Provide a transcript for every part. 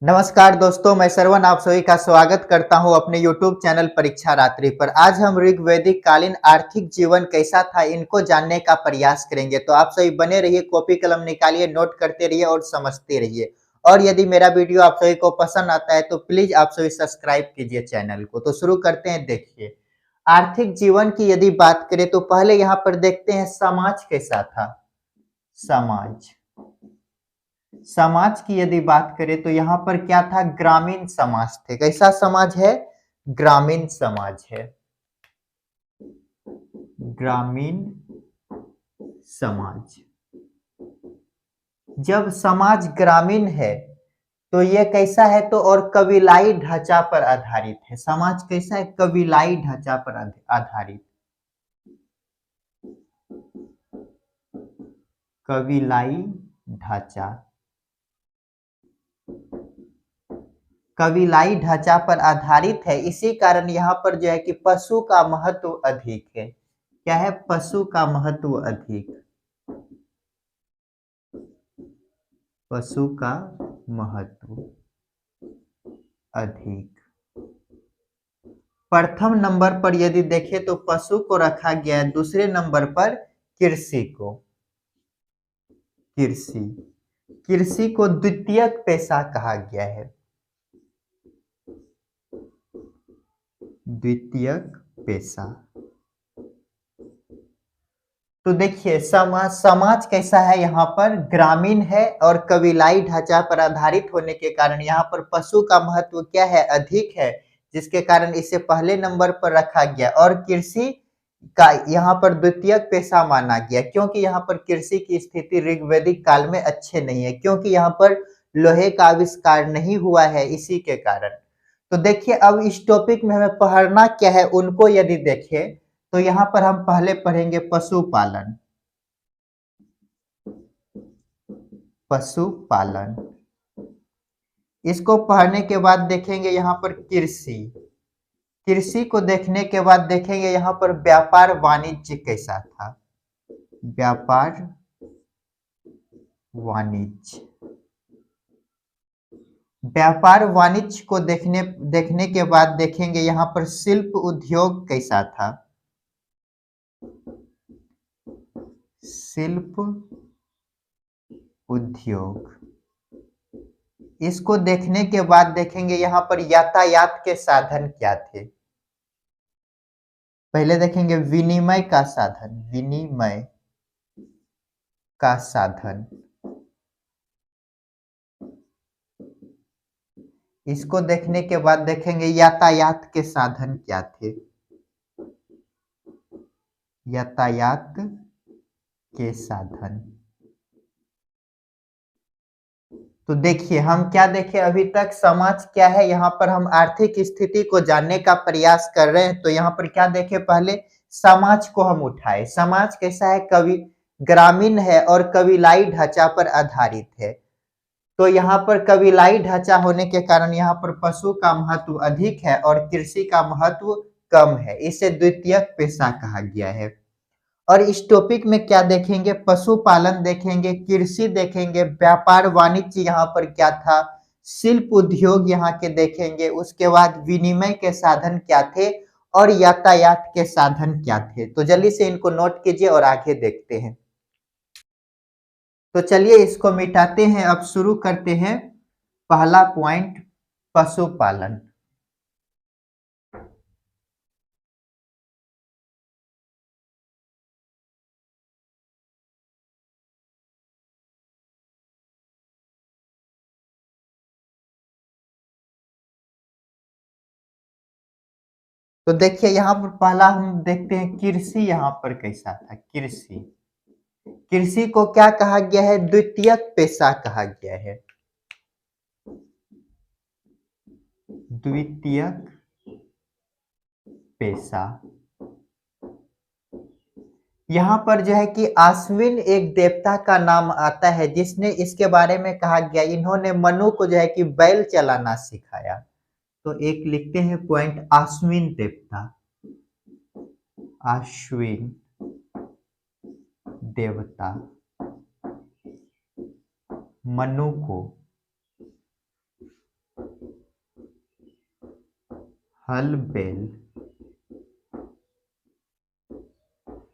नमस्कार दोस्तों, मैं श्रवण आप सभी का स्वागत करता हूं अपने YouTube चैनल परीक्षा रात्रि पर। आज हम ऋग्वैदिक कालीन आर्थिक जीवन कैसा था इनको जानने का प्रयास करेंगे। तो आप सभी बने रहिए, कॉपी कलम निकालिए, नोट करते रहिए और समझते रहिए। और यदि मेरा वीडियो आप सभी को पसंद आता है तो प्लीज आप सभी सब्सक्राइब कीजिए चैनल को। तो शुरू करते हैं। देखिए, आर्थिक जीवन की यदि बात करें तो पहले यहाँ पर देखते हैं समाज कैसा था। समाज समाज की यदि बात करें तो यहाँ पर क्या था, ग्रामीण समाज थे। कैसा समाज है? ग्रामीण समाज है। ग्रामीण समाज। जब समाज ग्रामीण है तो ये कैसा है, तो और कबीलाई ढांचा पर आधारित है। समाज कैसा है? कबीलाई ढांचा पर आधारित। कबीलाई ढांचा। कबीलाई ढांचा पर आधारित है। इसी कारण यहाँ पर जो है कि पशु का महत्व अधिक है। क्या है? पशु का महत्व अधिक। पशु का महत्व अधिक। प्रथम नंबर पर यदि देखें तो पशु को रखा गया है, दूसरे नंबर पर कृषि को। कृषि कृषि को द्वितीयक पेशा कहा गया है। द्वितीयक पेशा। तो देखिए, समाज कैसा है? यहाँ पर ग्रामीण है और कबीलाई ढांचा पर आधारित होने के कारण यहाँ पर पशु का महत्व क्या है? अधिक है, जिसके कारण इसे पहले नंबर पर रखा गया। और कृषि का यहाँ पर द्वितीयक पेशा माना गया, क्योंकि यहाँ पर कृषि की स्थिति ऋग्वैदिक काल में अच्छे नहीं है, क्योंकि यहाँ पर लोहे का आविष्कार नहीं हुआ है, इसी के कारण। तो देखिए, अब इस टॉपिक में हमें पढ़ना क्या है उनको यदि देखें तो यहाँ पर हम पहले पढ़ेंगे पशुपालन। पशुपालन। इसको पढ़ने के बाद देखेंगे यहाँ पर कृषि। कृषि को देखने के बाद देखेंगे यहाँ पर व्यापार वाणिज्य कैसा था। व्यापार वाणिज्य। व्यापार वाणिज्य को देखने के बाद देखेंगे यहाँ पर शिल्प उद्योग कैसा था। शिल्प उद्योग। इसको देखने के बाद देखेंगे यहाँ पर यातायात के साधन क्या थे। पहले देखेंगे विनिमय का साधन। विनिमय का साधन। इसको देखने के बाद देखेंगे यातायात के साधन क्या थे। यातायात के साधन। तो देखिए, हम क्या देखे अभी तक? समाज क्या है, यहाँ पर हम आर्थिक स्थिति को जानने का प्रयास कर रहे हैं। तो यहाँ पर क्या देखे? पहले समाज को हम उठाए। समाज कैसा है? ग्रामीण है और कबीलाई ढांचा पर आधारित है। तो यहाँ पर कबीलाई ढांचा होने के कारण यहाँ पर पशु का महत्व अधिक है और कृषि का महत्व कम है। इसे द्वितीयक पेशा कहा गया है। और इस टॉपिक में क्या देखेंगे? पशुपालन देखेंगे, कृषि देखेंगे, व्यापार वाणिज्य यहाँ पर क्या था, शिल्प उद्योग यहाँ के देखेंगे, उसके बाद विनिमय के साधन क्या थे और यातायात के साधन क्या थे। तो जल्दी से इनको नोट कीजिए और आगे देखते हैं। तो चलिए इसको मिटाते हैं। अब शुरू करते हैं। पहला पॉइंट, पशुपालन। तो देखिए, यहाँ पर पहला हम देखते हैं कृषि। यहाँ पर कैसा था? कृषि। कृषि को क्या कहा गया है? द्वितीयक पेशा कहा गया है। द्वितीयक पेशा। यहाँ पर जो है कि आश्विन एक देवता का नाम आता है, जिसने इसके बारे में कहा गया, इन्होंने मनु को जो है कि बैल चलाना सिखाया। तो एक लिखते हैं पॉइंट, आश्विन देवता। आश्विन देवता मनु को हल बैल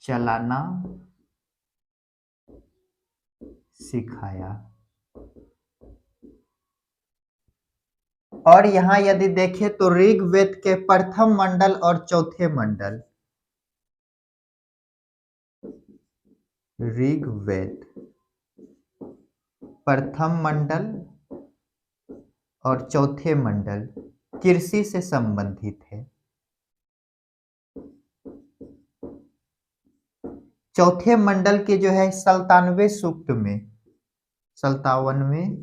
चलाना सिखाया। और यहाँ यदि देखें तो ऋग्वेद के प्रथम मंडल और चौथे मंडल, ऋग्वेद प्रथम मंडल और चौथे मंडल कृषि से संबंधित है। चौथे मंडल के जो है 97वें सूक्त में, 57वें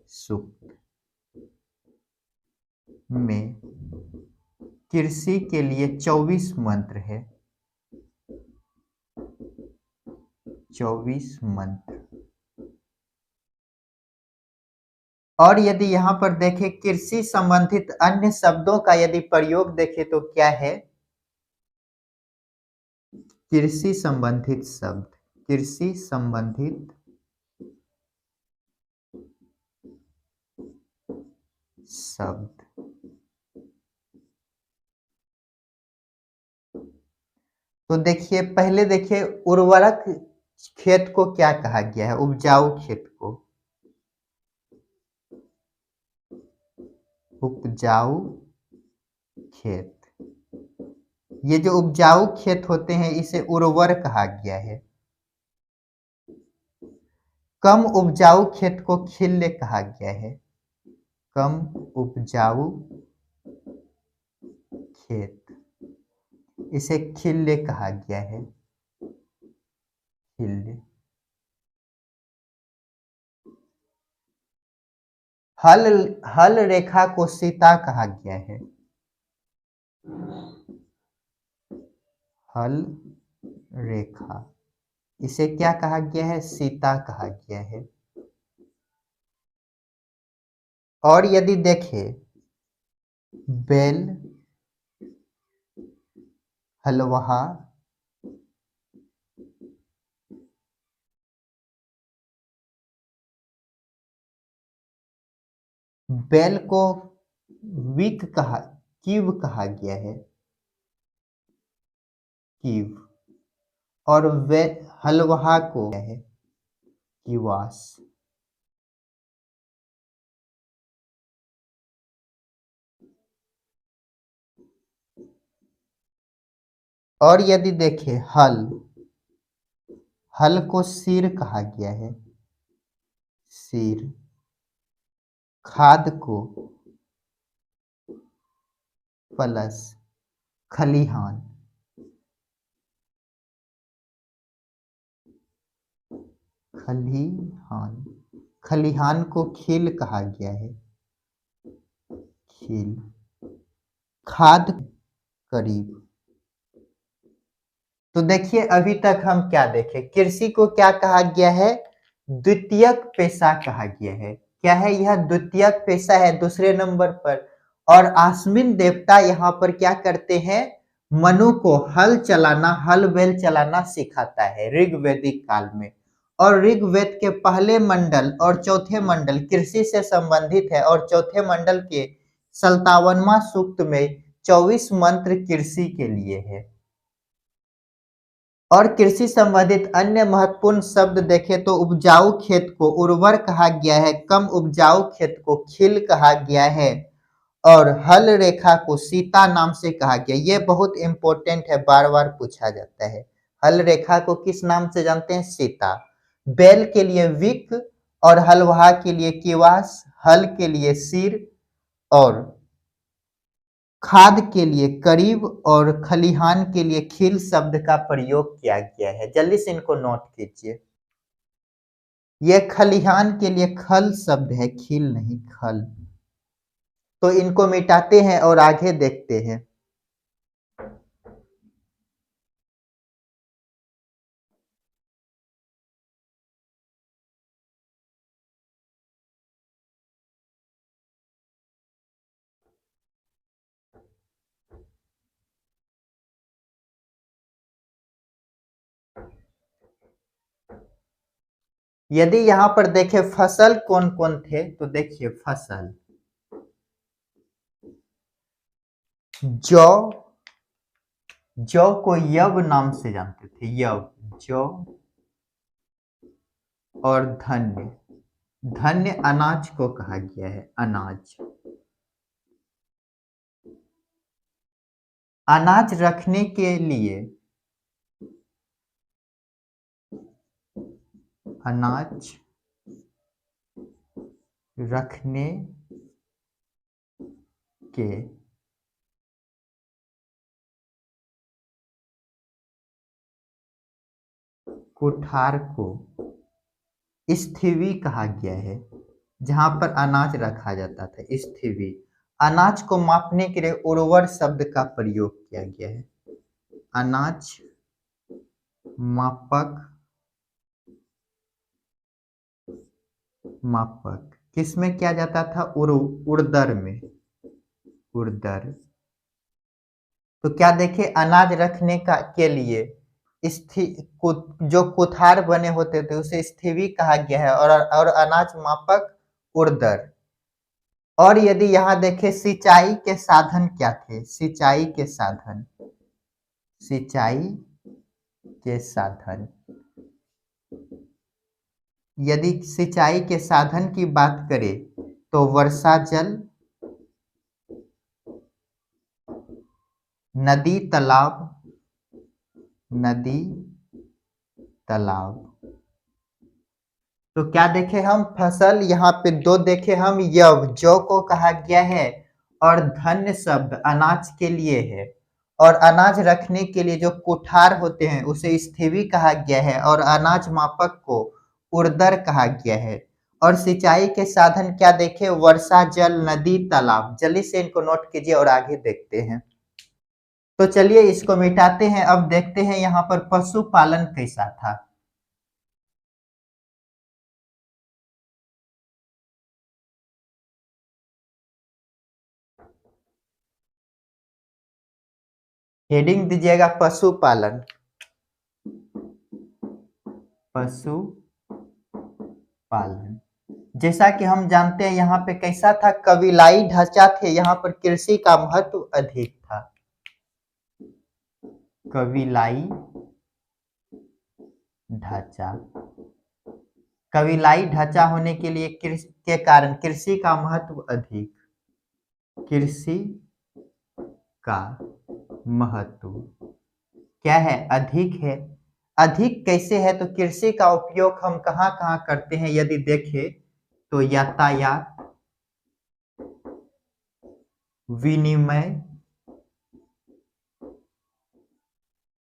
सूक्त में कृषि के लिए 24 मंत्र है, 24 मंत्र। और यदि यहाँ पर देखें कृषि संबंधित अन्य शब्दों का यदि प्रयोग देखें तो क्या है, कृषि संबंधित शब्द, कृषि संबंधित शब्द। तो देखिए पहले देखिए उर्वरक खेत को क्या कहा गया है, उपजाऊ खेत को, उपजाऊ खेत। ये जो उपजाऊ खेत होते हैं इसे उर्वर कहा गया है। कम उपजाऊ खेत को खिल्य कहा गया है, कम उपजाऊ खेत इसे खिल्य कहा गया है, खिल्य। हल हल रेखा को सीता कहा गया है, हल रेखा इसे क्या कहा गया है, सीता कहा गया है। और यदि देखें बैल हलवहा बैल को विक कहा, कीव कहा गया है, कीव। और वे हलवहा को है कीवास। और यदि देखें हल, हल को सिर कहा गया है, सिर। खाद को प्लस खलिहान, खलिहान। खलिहान को खील कहा गया है, खील। खाद करीब। तो देखिए अभी तक हम क्या देखे, कृषि को क्या कहा गया है, द्वितीयक पेशा कहा गया है। क्या है यह, द्वितीयक पेशा है दूसरे नंबर पर। और आश्विन देवता यहाँ पर क्या करते हैं, मनु को हल चलाना, हल बैल चलाना सिखाता है ऋग्वैदिक काल में। और ऋग्वेद के पहले मंडल और चौथे मंडल कृषि से संबंधित है, और चौथे मंडल के 57वां सूक्त में 24 मंत्र कृषि के लिए है। और कृषि संबंधित अन्य महत्वपूर्ण शब्द देखें तो उपजाऊ खेत को उर्वर कहा गया है, कम उपजाऊ खेत को खिल कहा गया है, और हल रेखा को सीता नाम से कहा गया। ये बहुत इंपॉर्टेंट है, बार बार पूछा जाता है। हल रेखा को किस नाम से जानते हैं, सीता। बैल के लिए विक, और हलवाहा के लिए किवास, हल के लिए सिर, और खाद के लिए करीब, और खलिहान के लिए खिल शब्द का प्रयोग किया गया है। जल्दी से इनको नोट कीजिए। यह खलिहान के लिए खल शब्द है, खिल नहीं, खल। तो इनको मिटाते हैं और आगे देखते हैं। यदि यहाँ पर देखें फसल कौन कौन थे, तो देखिए फसल, जौ, जौ को यव नाम से जानते थे, यव, जौ। और धन्य, धन्य अनाज को कहा गया है, अनाज। अनाज रखने के लिए, अनाज रखने के कोठार को स्थिवी कहा गया है, जहां पर अनाज रखा जाता था, स्थिवी। अनाज को मापने के लिए उर्वर शब्द का प्रयोग किया गया है, अनाज मापक, मापक किसमें किया जाता था, उर्दर में, उर्दर। तो क्या देखे, अनाज रखने का के लिए जो कुठार बने होते थे उसे स्थिवी कहा गया है, और अनाज मापक उर्दर। और यदि यहाँ देखे सिंचाई के साधन क्या थे, सिंचाई के साधन, सिंचाई के साधन, यदि सिंचाई के साधन की बात करें तो वर्षा जल, नदी तालाब, नदी तालाब। तो क्या देखे हम, फसल यहाँ पे दो देखे हम, यव, जौ को कहा गया है, और धन्य शब्द अनाज के लिए है। और अनाज रखने के लिए जो कुठार होते हैं उसे स्थिवी कहा गया है, और अनाज मापक को उर्दर कहा गया है। और सिंचाई के साधन क्या देखे, वर्षा जल, नदी तालाब। जल्दी से इनको नोट कीजिए और आगे देखते हैं। तो चलिए इसको मिटाते हैं, अब देखते हैं यहाँ पर पशुपालन कैसा था। हेडिंग दीजिएगा पशुपालन, पशुपालन। जैसा कि हम जानते हैं यहाँ पे कैसा था, कबीलाई ढांचा थे, यहाँ पर कृषि का महत्व अधिक था, कबीलाई ढांचा। कबीलाई ढांचा होने के लिए के कारण कृषि का महत्व अधिक, कृषि का महत्व क्या है, अधिक है। अधिक कैसे है, तो कृषि का उपयोग हम कहाँ कहाँ करते हैं, यदि देखें तो यातायात, विनिमय,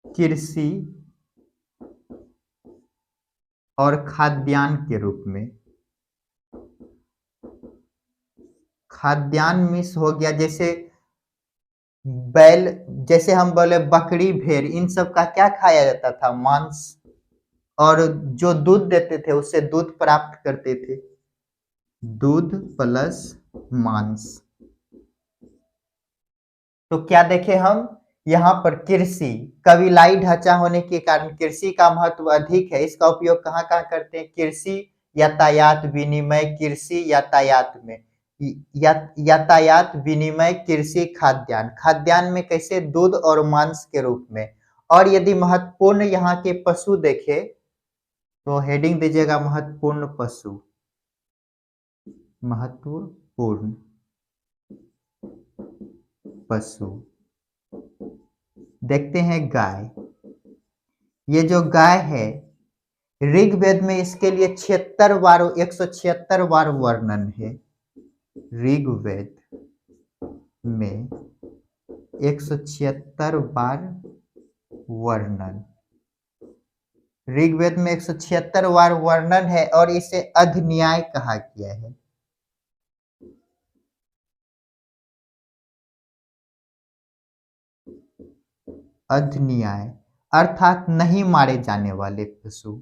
कृषि और खाद्यान्न के रूप में। खाद्यान्न मिस हो गया, जैसे बैल, जैसे हम बोले बकरी, भेड़, इन सब का क्या खाया जाता था, मांस। और जो दूध देते थे उससे दूध प्राप्त करते थे, दूध प्लस मांस। तो क्या देखे हम यहाँ पर, कृषि, कबीलाई ढांचा होने के कारण कृषि का महत्व अधिक है। इसका उपयोग कहाँ कहाँ करते हैं, कृषि, यातायात, विनिमय, कृषि, यातायात में, यातायात, विनिमय, कृषि, खाद्यान्न। खाद्यान्न में कैसे, दूध और मांस के रूप में। और यदि महत्वपूर्ण यहाँ के पशु देखे तो हेडिंग दीजिएगा महत्वपूर्ण पशु, महत्वपूर्ण पशु। देखते हैं गाय। ये जो गाय है, ऋग्वेद में इसके लिए 76 बार, 176 बार वर्णन है, ऋग्वेद में 176 बार वर्णन, ऋग्वेद में 176 बार वर्णन है, और इसे अधिन्याय कहा गया है। अधिन्याय अर्थात नहीं मारे जाने वाले पशु,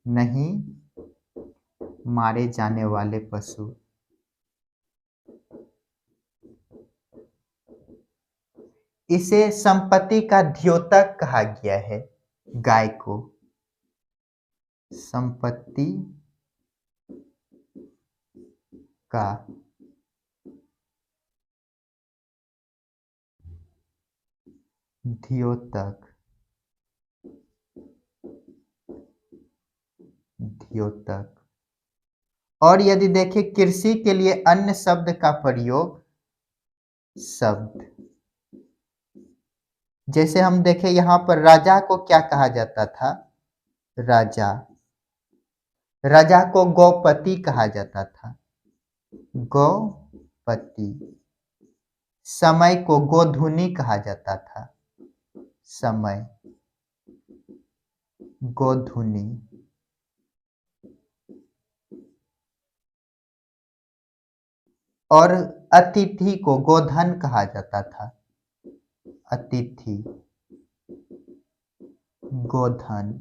नहीं मारे जाने वाले पशु। इसे संपत्ति का द्योतक कहा गया है, गाय को संपत्ति का द्योतक, द्योतक। और यदि देखें कृषि के लिए अन्य शब्द का प्रयोग, शब्द, जैसे हम देखें यहाँ पर राजा को क्या कहा जाता था, राजा। राजा को गौपति कहा जाता था, गौपति। समय को गोधुनी कहा जाता था, समय, गोधुनी। और अतिथि को गोधन कहा जाता था, अतिथि, गोधन।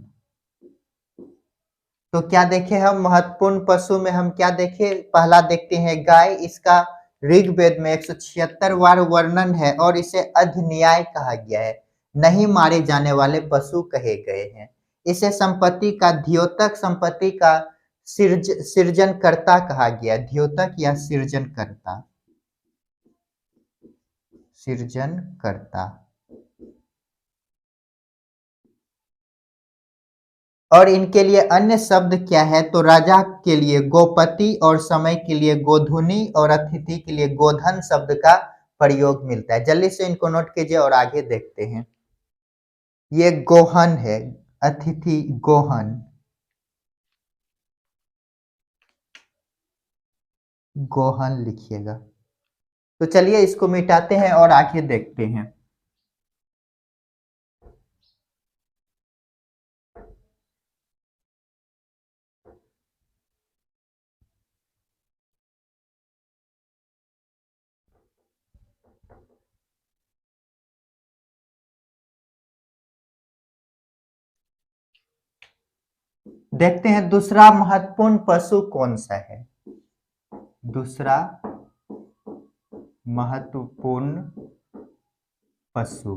तो क्या देखें हम महत्वपूर्ण पशु में हम क्या देखें, पहला देखते हैं गाय। इसका ऋग्वेद में 176 बार वर्णन है और इसे अधिन्याय कहा गया है, नहीं मारे जाने वाले पशु कहे गए हैं। इसे संपत्ति का द्योतक, संपत्ति का सृजनकर्ता कहा गया, द्योतक या सृजनकर्ता, सृजनकर्ता। और इनके लिए अन्य शब्द क्या है, तो राजा के लिए गोपति और समय के लिए गोधुनी और अतिथि के लिए गोधन शब्द का प्रयोग मिलता है। जल्दी से इनको नोट कीजिए और आगे देखते हैं। ये गोहन है, अतिथि गोहन, गोहन लिखिएगा। तो चलिए इसको मिटाते हैं और आगे देखते हैं। देखते हैं दूसरा महत्वपूर्ण पशु कौन सा है। दूसरा महत्वपूर्ण पशु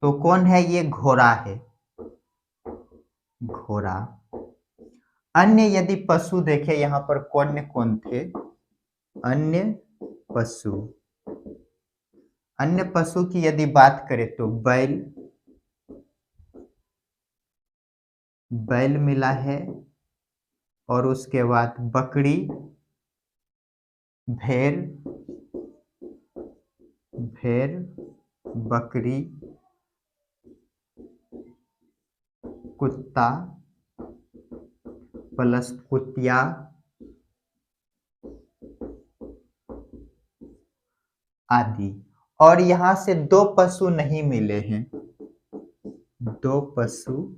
तो कौन है, ये घोड़ा है, घोड़ा। अन्य यदि पशु देखें यहाँ पर कौन कौन थे, अन्य पशु, अन्य पशु की यदि बात करें तो बैल, बैल मिला है। और उसके बाद बकरी, भेड़, भेड़, बकरी, कुत्ता प्लस कुतिया, आदि। और यहां से दो पशु नहीं मिले हैं, दो पशु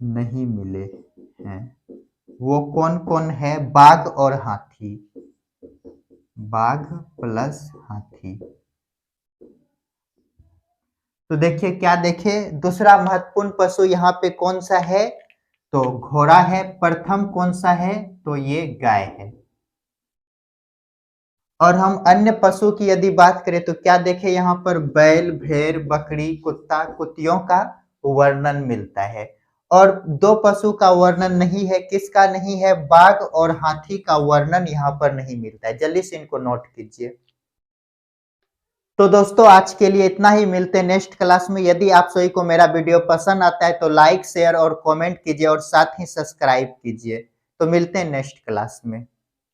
नहीं मिले हैं। वो कौन कौन है, बाघ और हाथी, बाघ प्लस हाथी। तो देखिए क्या देखे, दूसरा महत्वपूर्ण पशु यहाँ पे कौन सा है, तो घोड़ा है। प्रथम कौन सा है, तो ये गाय है। और हम अन्य पशु की यदि बात करें तो क्या देखें, यहाँ पर बैल, भेड़, बकरी, कुत्ता, कुतियों का वर्णन मिलता है। और दो पशु का वर्णन नहीं है, किसका नहीं है, बाघ और हाथी का वर्णन यहाँ पर नहीं मिलता है। जल्दी से इनको नोट कीजिए। तो दोस्तों आज के लिए इतना ही, मिलते हैं नेक्स्ट क्लास में। यदि आप सभी को मेरा वीडियो पसंद आता है तो लाइक, शेयर और कमेंट कीजिए और साथ ही सब्सक्राइब कीजिए। तो मिलते हैं नेक्स्ट क्लास में।